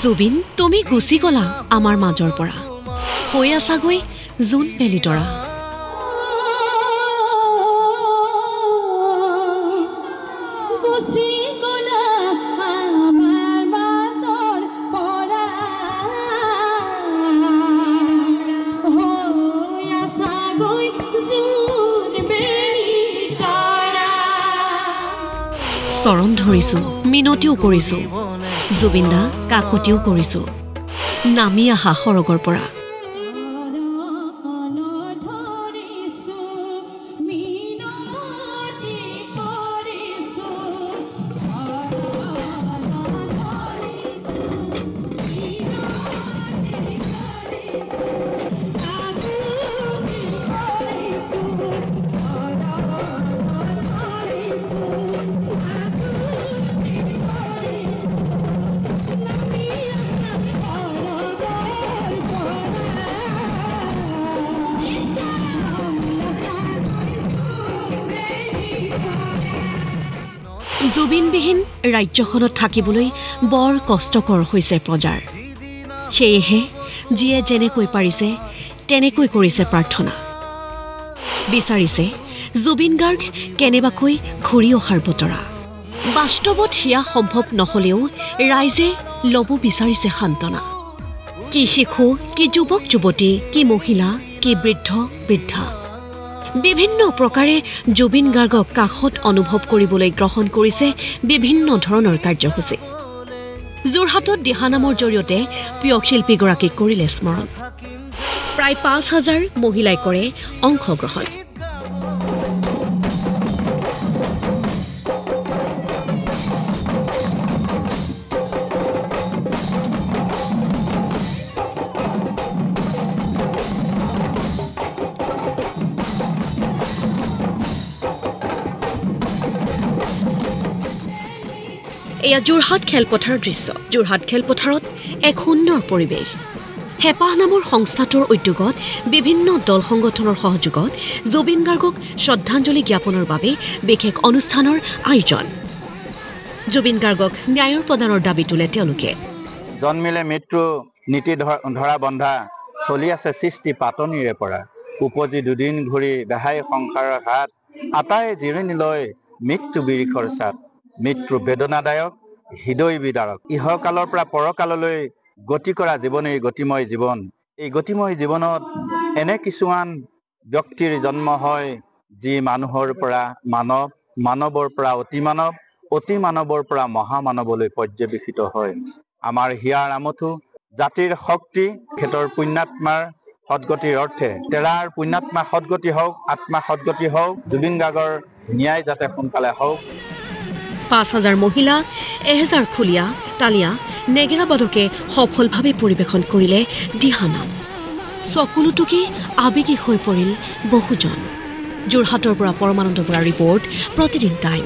জুবিন তুমি গুচি গলা আমাৰ মাজৰ পৰা হৈ আছাগৈ জোন বেলি তৰা চৰণ ধৰিছো মিনতিও কৰিছো জুবিনদা কাকতিও কৰিছো নামি আহা সৰগৰ পৰা জুবিনবিহীন ৰাজ্যখনত থাকিবলৈ বৰ কষ্টকৰ হৈছে প্ৰজাৰ সেয়েহে যিয়ে যেনেকৈ পাৰিছে তেনেকৈ কৰিছে প্ৰাৰ্থনা বিচাৰিছে জুবিন গাৰ্গ কেনেবাকৈ ঘূৰি অহাৰ বতৰা বাস্তৱত হিয়া সম্ভৱ নহলেও ৰাইজে ল'ব বিচাৰিছে সান্তনা কি শিশু কি যুৱক যুৱতী কি মহিলা কি বৃদ্ধ বৃদ্ধা বিভিন্ন প্ৰকাৰে জুবিন গাৰ্গক কাষত অনুভৱ কৰিবলৈ গ্ৰহণ কৰিছে বিভিন্ন ধৰণৰ কাৰ্যসূচী যোৰহাটত দিহানামৰ জৰিয়তে প্ৰিয় শিল্পীগৰাকীক কৰিলে স্মৰণ প্ৰায় ৫,০০০ মহিলাই কৰে অংশগ্ৰহণ এয়া যোৰহাট খেলপথাৰৰ দৃশ্য যোৰহাট খেলপথাৰত এক সুন্দৰ পৰিৱেশ হেপাহ নামৰ সংস্থাটোৰ উদ্যোগত বিভিন্ন দল সংগঠনৰ সহযোগত জুবিন গাৰ্গক শ্ৰদ্ধাঞ্জলি জ্ঞাপনৰ বাবে বিশেষ অনুষ্ঠানৰ আয়োজন জুবিন গাৰ্গক ন্যায়ৰ প্ৰদানৰ দাবী তোলে তেওঁলোকে জন্মিলে মৃত্যু নীতি ধৰা বন্ধা চলি আছে সৃষ্টি পাতনিৰে পৰা উপজি দুদিন ঘূৰি বেহাই সংসাৰৰ হাত আটাই জিৰণি লৈ মৃত্যু বিৰিখৰ চাত মৃত্যু বেদনাদায়ক হৃদয় বিদাৰক ইহকালৰ পৰা পৰকাললৈ গতি কৰা জীৱনেই গতিময় জীৱন এই গতিময় জীৱনত এনে কিছুমান ব্যক্তিৰ জন্ম হয় যি মানুহৰ পৰা মানৱ মানৱৰ পৰা অতি মানৱৰ পৰা মহামানৱলৈ পৰ্যবেক্ষিত হয় আমাৰ হিয়াৰ আমঠু জাতিৰ শক্তি খেতৰ পুণ্যাত্মাৰ সদগতিৰ অৰ্থে তেৰাৰ পুণ্যাত্মা সদগতি হওক আত্মা সদগতি হওক জুবিন গাৰ্গৰ ন্যায় যাতে সোনকালে হওক ৫,০০০ মহিলা ১,০০০ খুলীয়া তালিয়া নেগেৰাবাদকে সফলভাৱে পৰিৱেশন কৰিলে দিহানাম চকুলোটুকি আৱেগিক হৈ পৰিল বহুজন যোৰহাটৰ পৰা পৰমানন্দ বৰা ৰিপৰ্ট প্ৰতিদিন টাইম